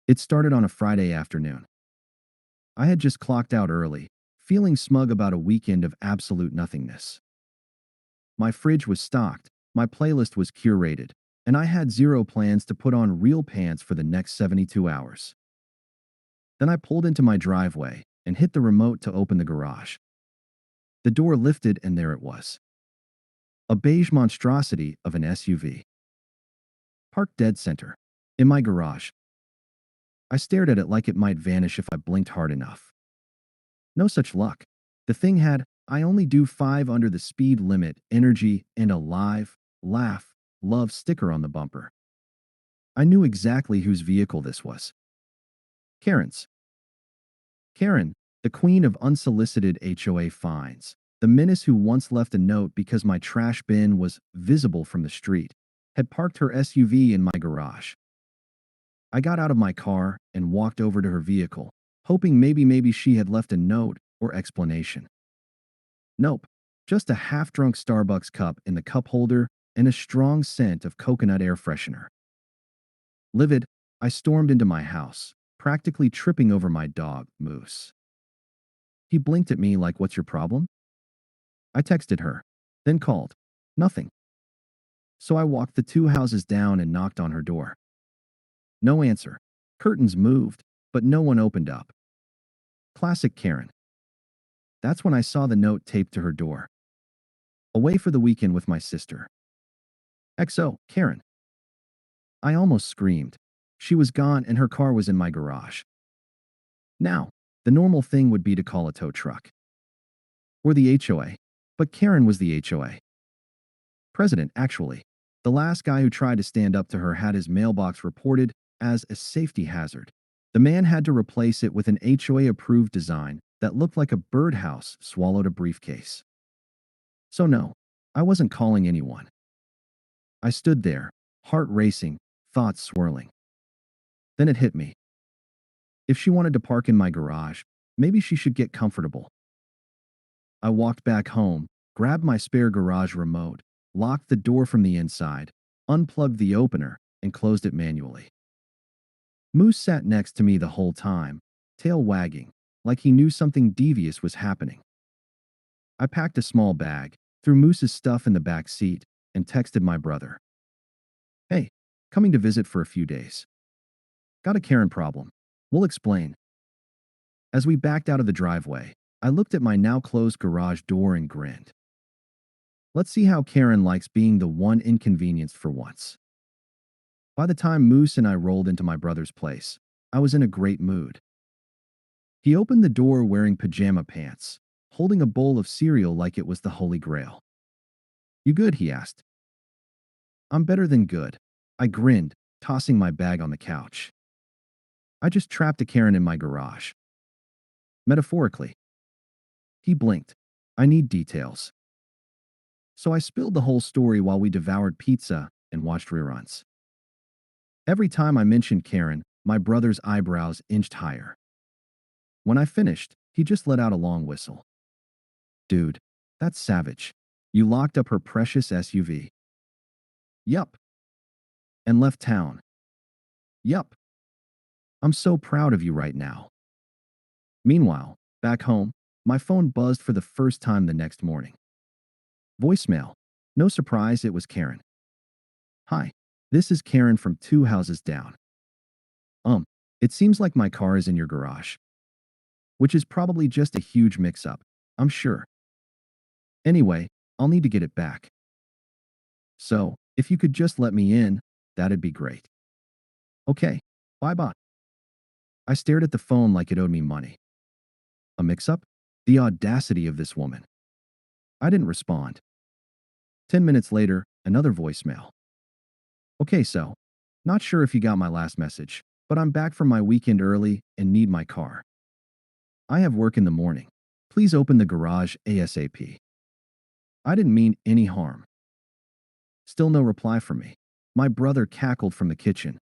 It started on a Friday afternoon. I had just clocked out early, feeling smug about a weekend of absolute nothingness. My fridge was stocked, my playlist was curated, and I had zero plans to put on real pants for the next 72 hours. Then I pulled into my driveway and hit the remote to open the garage. The door lifted and there it was. A beige monstrosity of an SUV. Parked dead center. In my garage. I stared at it like it might vanish if I blinked hard enough. No such luck. The thing had, "I only do 5 under the speed limit," energy, and a live, laugh, love sticker on the bumper. I knew exactly whose vehicle this was. Karen's. Karen, the queen of unsolicited HOA fines, the menace who once left a note because my trash bin was visible from the street, had parked her SUV in my garage. I got out of my car and walked over to her vehicle, hoping maybe she had left a note or explanation. Nope, just a half-drunk Starbucks cup in the cup holder and a strong scent of coconut air freshener. Livid, I stormed into my house, practically tripping over my dog, Moose. He blinked at me like, "What's your problem?" I texted her, then called. Nothing. So I walked the 2 houses down and knocked on her door. No answer. Curtains moved, but no one opened up. Classic Karen. That's when I saw the note taped to her door. Away for the weekend with my sister. XO, Karen. I almost screamed. She was gone and her car was in my garage. Now, the normal thing would be to call a tow truck. Or the HOA. But Karen was the HOA. President, actually. The last guy who tried to stand up to her had his mailbox reported as a safety hazard. The man had to replace it with an HOA-approved design that looked like a birdhouse swallowed a briefcase. So no, I wasn't calling anyone. I stood there, heart racing, thoughts swirling. Then it hit me. If she wanted to park in my garage, maybe she should get comfortable. I walked back home, grabbed my spare garage remote, locked the door from the inside, unplugged the opener, and closed it manually. Moose sat next to me the whole time, tail wagging, like he knew something devious was happening. I packed a small bag, threw Moose's stuff in the back seat, and texted my brother. "Hey, coming to visit for a few days. Got a Karen problem. We'll explain." As we backed out of the driveway, I looked at my now closed garage door and grinned. Let's see how Karen likes being the one inconvenienced for once. By the time Moose and I rolled into my brother's place, I was in a great mood. He opened the door wearing pajama pants, holding a bowl of cereal like it was the Holy Grail. "You good?" he asked. "I'm better than good." I grinned, tossing my bag on the couch. "I just trapped a Karen in my garage." "Metaphorically." He blinked. "I need details." So I spilled the whole story while we devoured pizza and watched reruns. Every time I mentioned Karen, my brother's eyebrows inched higher. When I finished, he just let out a long whistle. "Dude, that's savage. You locked up her precious SUV." "Yup." "And left town." "Yup." "I'm so proud of you right now." Meanwhile, back home, my phone buzzed for the first time the next morning. Voicemail. No surprise, it was Karen. "Hi, this is Karen from 2 houses down. It seems like my car is in your garage." Which is probably just a huge mix-up, I'm sure. "Anyway, I'll need to get it back. So, if you could just let me in, that'd be great." "Okay, bye-bye." I stared at the phone like it owed me money. A mix-up? The audacity of this woman. I didn't respond. 10 minutes later, another voicemail. "Okay, so, not sure if you got my last message, but I'm back from my weekend early and need my car. I have work in the morning. Please open the garage ASAP." I didn't mean any harm. Still no reply from me. My brother cackled from the kitchen.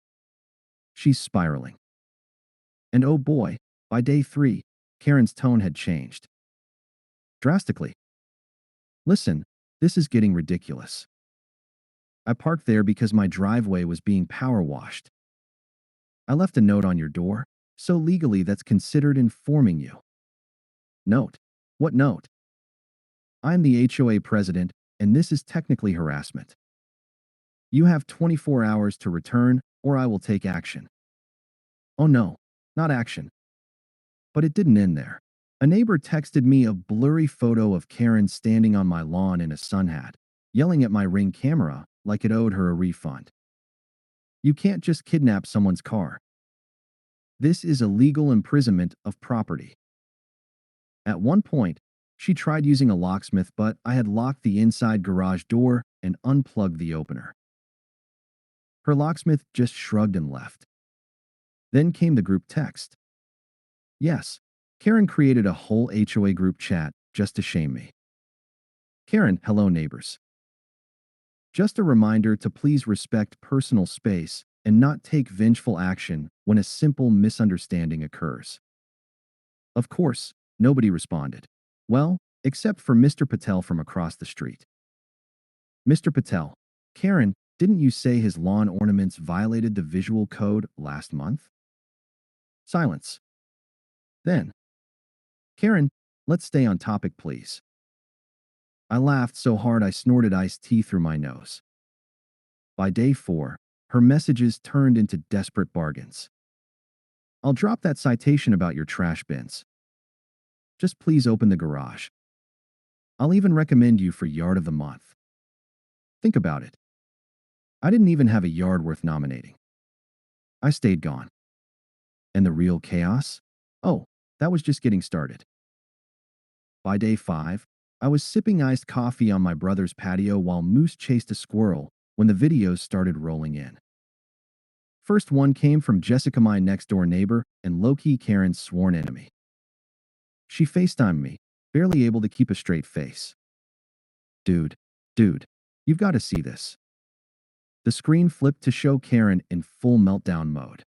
"She's spiraling." And oh boy, by day 3, Karen's tone had changed. Drastically. "Listen, this is getting ridiculous. I parked there because my driveway was being power washed. I left a note on your door, so legally that's considered informing you. Note. What note? I'm the HOA president, and this is technically harassment. You have 24 hours to return, or I will take action. Oh no, not action. But it didn't end there. A neighbor texted me a blurry photo of Karen standing on my lawn in a sun hat, yelling at my Ring camera like it owed her a refund. You can't just kidnap someone's car. This is illegal imprisonment of property. At one point, she tried using a locksmith, but I had locked the inside garage door and unplugged the opener. Her locksmith just shrugged and left. Then came the group text. Yes, Karen created a whole HOA group chat just to shame me. Karen, hello neighbors. Just a reminder to please respect personal space and not take vengeful action when a simple misunderstanding occurs. Of course, nobody responded. Well, except for Mr. Patel from across the street. Mr. Patel, Karen, didn't you say his lawn ornaments violated the visual code last month? Silence. Then, Karen, let's stay on topic, please. I laughed so hard I snorted iced tea through my nose. By day 4, her messages turned into desperate bargains. I'll drop that citation about your trash bins. Just please open the garage. I'll even recommend you for Yard of the Month. Think about it. I didn't even have a yard worth nominating. I stayed gone. And the real chaos? Oh, that was just getting started. By day 5, I was sipping iced coffee on my brother's patio while Moose chased a squirrel when the videos started rolling in. First one came from Jessica, my next-door neighbor and low-key Karen's sworn enemy. She FaceTimed me, barely able to keep a straight face. Dude, you've got to see this. The screen flipped to show Karen in full meltdown mode.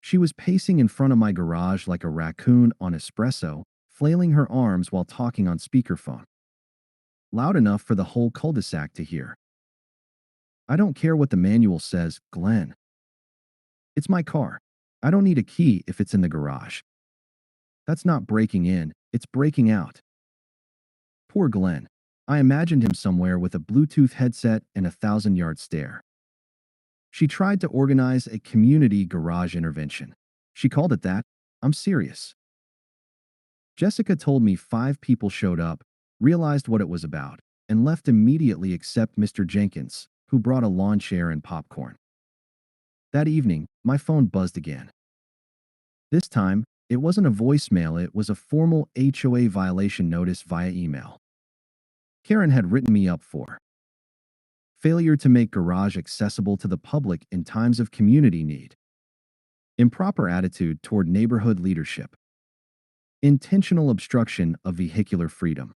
She was pacing in front of my garage like a raccoon on espresso, flailing her arms while talking on speakerphone. Loud enough for the whole cul-de-sac to hear. I don't care what the manual says, Glenn. It's my car. I don't need a key if it's in the garage. That's not breaking in, it's breaking out. Poor Glenn. I imagined him somewhere with a Bluetooth headset and a 1,000-yard stare. She tried to organize a community garage intervention. She called it that. I'm serious. Jessica told me 5 people showed up, realized what it was about, and left immediately except Mr. Jenkins, who brought a lawn chair and popcorn. That evening, my phone buzzed again. This time, it wasn't a voicemail, it was a formal HOA violation notice via email. Karen had written me up for failure to make garage accessible to the public in times of community need, improper attitude toward neighborhood leadership, intentional obstruction of vehicular freedom.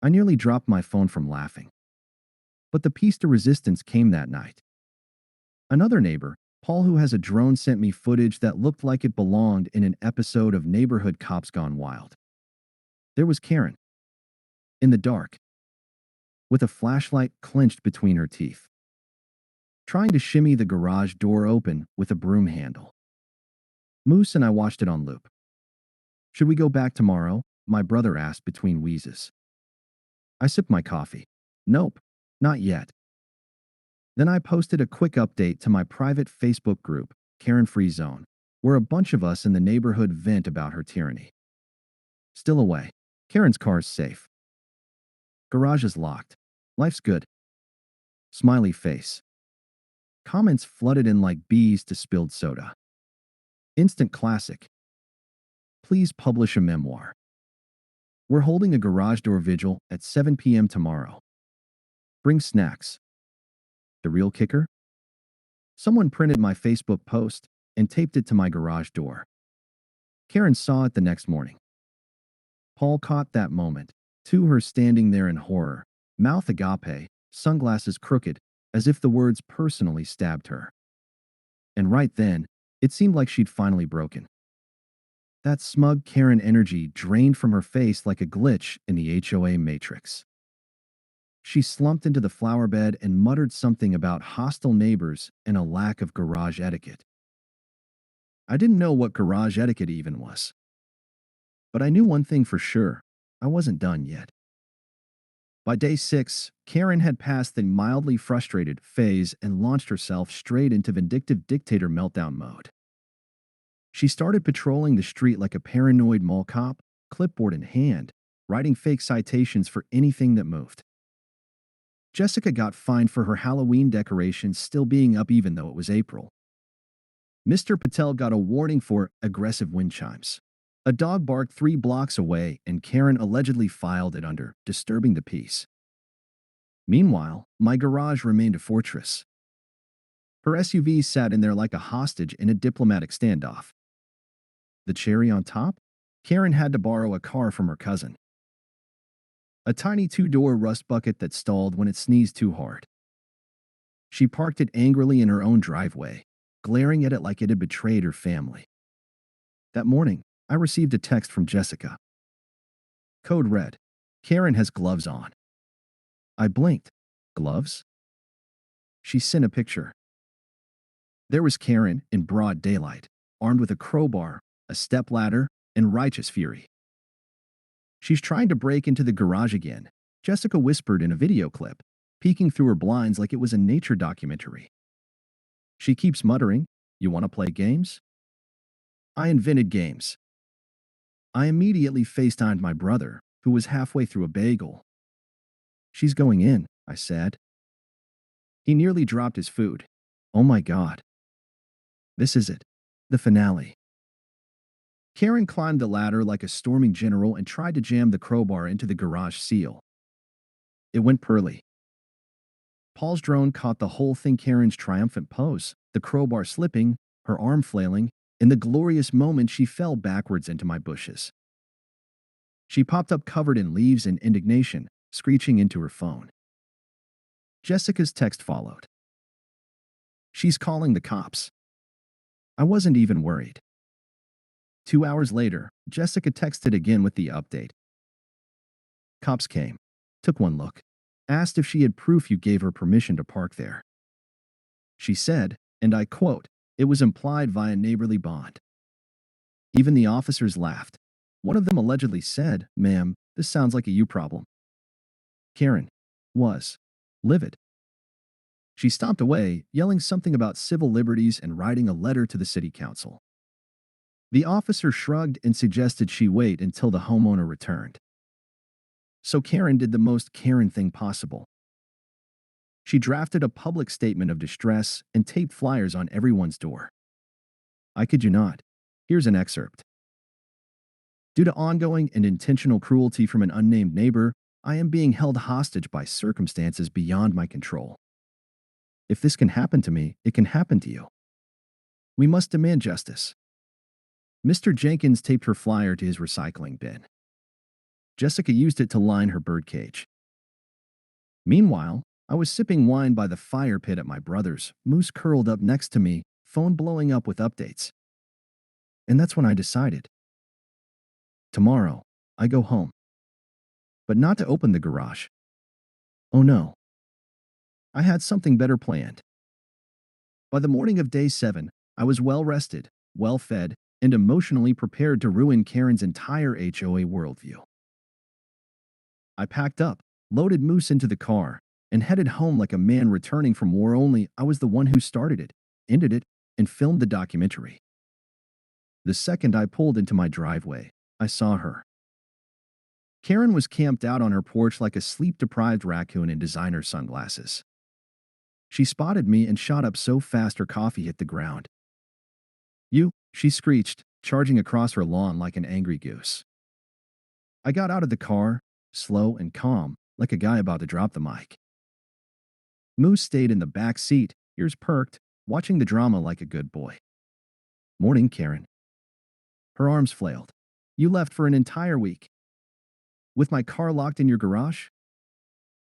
I nearly dropped my phone from laughing. But the piece de resistance came that night. Another neighbor, Paul, who has a drone, sent me footage that looked like it belonged in an episode of Neighborhood Cops Gone Wild. There was Karen, in the dark, with a flashlight clenched between her teeth, trying to shimmy the garage door open with a broom handle. Moose and I watched it on loop. Should we go back tomorrow? My brother asked between wheezes. I sipped my coffee. Nope, not yet. Then I posted a quick update to my private Facebook group, Karen Free Zone, where a bunch of us in the neighborhood vent about her tyranny. Still away. Karen's car's safe. Garage is locked. Life's good. Smiley face. Comments flooded in like bees to spilled soda. Instant classic. Please publish a memoir. We're holding a garage door vigil at 7 p.m. tomorrow. Bring snacks. The real kicker? Someone printed my Facebook post and taped it to my garage door. Karen saw it the next morning. Paul caught that moment, to her standing there in horror, mouth agape, sunglasses crooked, as if the words personally stabbed her. And right then, it seemed like she'd finally broken. That smug Karen energy drained from her face like a glitch in the HOA matrix. She slumped into the flower bed and muttered something about hostile neighbors and a lack of garage etiquette. I didn't know what garage etiquette even was. But I knew one thing for sure. I wasn't done yet. By day 6, Karen had passed the mildly frustrated phase and launched herself straight into vindictive dictator meltdown mode. She started patrolling the street like a paranoid mall cop, clipboard in hand, writing fake citations for anything that moved. Jessica got fined for her Halloween decorations still being up even though it was April. Mr. Patel got a warning for aggressive wind chimes. A dog barked 3 blocks away and Karen allegedly filed it under, disturbing the peace. Meanwhile, my garage remained a fortress. Her SUV sat in there like a hostage in a diplomatic standoff. The cherry on top? Karen had to borrow a car from her cousin. A tiny 2-door rust bucket that stalled when it sneezed too hard. She parked it angrily in her own driveway, glaring at it like it had betrayed her family. That morning, I received a text from Jessica. Code red. Karen has gloves on. I blinked. Gloves? She sent a picture. There was Karen in broad daylight, armed with a crowbar, a stepladder, and righteous fury. She's trying to break into the garage again, Jessica whispered in a video clip, peeking through her blinds like it was a nature documentary. She keeps muttering, "You want to play games?" I invented games. I immediately FaceTimed my brother, who was halfway through a bagel. She's going in, I said. He nearly dropped his food. Oh my God. This is it. The finale. Karen climbed the ladder like a storming general and tried to jam the crowbar into the garage seal. It went poorly. Paul's drone caught the whole thing. Karen's triumphant pose, the crowbar slipping, her arm flailing. In the glorious moment, she fell backwards into my bushes. She popped up covered in leaves and indignation, screeching into her phone. Jessica's text followed. She's calling the cops. I wasn't even worried. 2 hours later, Jessica texted again with the update. Cops came, took one look, asked if she had proof you gave her permission to park there. She said, and I quote, "It was implied via neighborly bond." Even the officers laughed. One of them allegedly said, "Ma'am, this sounds like a you problem." Karen was livid. She stomped away, yelling something about civil liberties and writing a letter to the city council. The officer shrugged and suggested she wait until the homeowner returned. So Karen did the most Karen thing possible. She drafted a public statement of distress and taped flyers on everyone's door. I kid you not. Here's an excerpt. Due to ongoing and intentional cruelty from an unnamed neighbor, I am being held hostage by circumstances beyond my control. If this can happen to me, it can happen to you. We must demand justice. Mr. Jenkins taped her flyer to his recycling bin. Jessica used it to line her birdcage. Meanwhile, I was sipping wine by the fire pit at my brother's, Moose curled up next to me, phone blowing up with updates. And that's when I decided. Tomorrow, I go home. But not to open the garage. Oh no. I had something better planned. By the morning of day 7, I was well rested, well fed, and emotionally prepared to ruin Karen's entire HOA worldview. I packed up, loaded Moose into the car, and headed home like a man returning from war. Only I was the one who started it, ended it, and filmed the documentary. The second I pulled into my driveway, I saw her. Karen was camped out on her porch like a sleep-deprived raccoon in designer sunglasses. She spotted me and shot up so fast her coffee hit the ground. "You," she screeched, charging across her lawn like an angry goose. I got out of the car, slow and calm, like a guy about to drop the mic. Moose stayed in the back seat, ears perked, watching the drama like a good boy. "Morning, Karen." Her arms flailed. "You left for an entire week. With my car locked in your garage?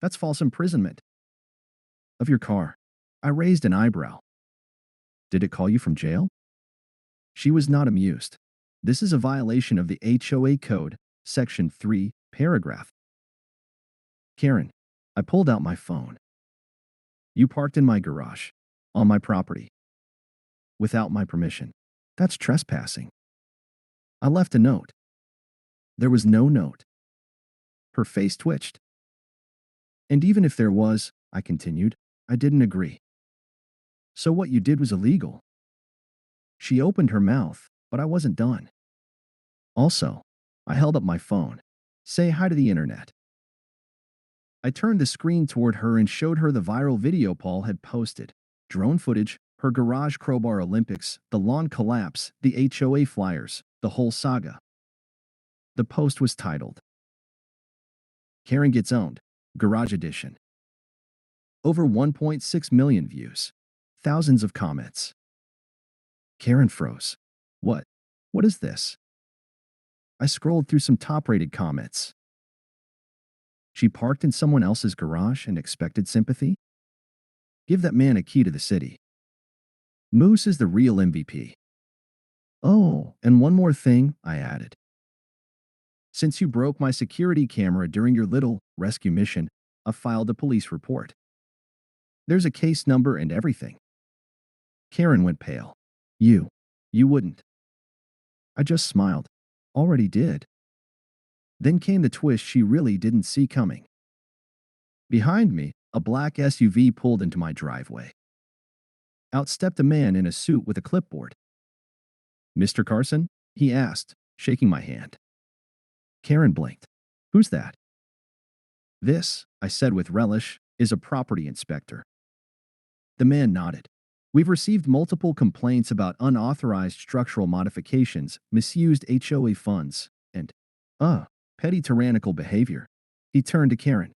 That's false imprisonment." "Of your car." I raised an eyebrow. "Did it call you from jail?" She was not amused. "This is a violation of the HOA Code, Section 3, Paragraph." "Karen." I pulled out my phone. "You parked in my garage. On my property. Without my permission. That's trespassing. I left a note. There was no note. Her face twitched. And even if there was, I continued, I didn't agree. So what you did was illegal. She opened her mouth, but I wasn't done. Also, I held up my phone. Say hi to the internet. I turned the screen toward her and showed her the viral video Paul had posted. Drone footage, her garage crowbar Olympics, the lawn collapse, the HOA flyers, the whole saga. The post was titled, Karen Gets Owned, Garage Edition. Over 1.6 million views. Thousands of comments. Karen froze. What? What is this? I scrolled through some top-rated comments. She parked in someone else's garage and expected sympathy? Give that man a key to the city. Moose is the real MVP. Oh, and one more thing, I added. Since you broke my security camera during your little rescue mission, I filed a police report. There's a case number and everything. Karen went pale. You wouldn't. I just smiled. Already did. Then came the twist she really didn't see coming. Behind me, a black SUV pulled into my driveway. Out stepped a man in a suit with a clipboard. Mr. Carson? He asked, shaking my hand. Karen blinked. Who's that? This, I said with relish, is a property inspector. The man nodded. We've received multiple complaints about unauthorized structural modifications, misused HOA funds, and, petty tyrannical behavior. He turned to Karen.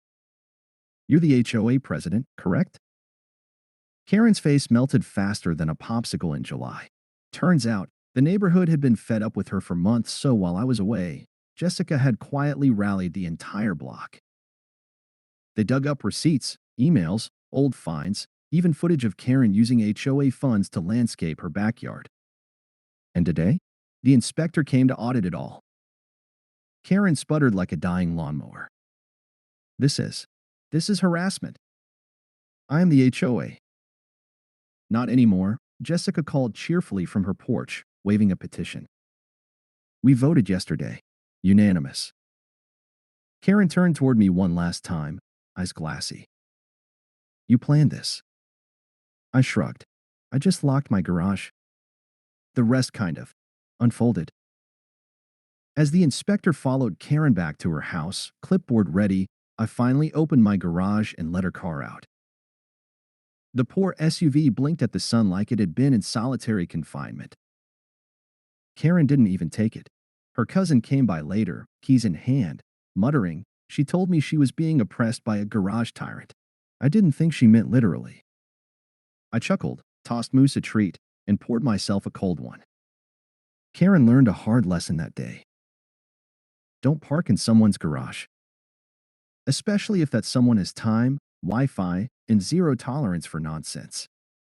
You're the HOA president, correct? Karen's face melted faster than a popsicle in July. Turns out, the neighborhood had been fed up with her for months, so while I was away, Jessica had quietly rallied the entire block. They dug up receipts, emails, old fines, even footage of Karen using HOA funds to landscape her backyard. And today, the inspector came to audit it all. Karen sputtered like a dying lawnmower. This is harassment. I am the HOA. Not anymore, Jessica called cheerfully from her porch, waving a petition. We voted yesterday. Unanimous. Karen turned toward me one last time, eyes glassy. You planned this. I shrugged. I just locked my garage. The rest kind of unfolded. As the inspector followed Karen back to her house, clipboard ready, I finally opened my garage and let her car out. The poor SUV blinked at the sun like it had been in solitary confinement. Karen didn't even take it. Her cousin came by later, keys in hand, muttering, she told me she was being oppressed by a garage tyrant. I didn't think she meant literally. I chuckled, tossed Moose a treat, and poured myself a cold one. Karen learned a hard lesson that day. Don't park in someone's garage. Especially if that someone has time, Wi-Fi, and zero tolerance for nonsense.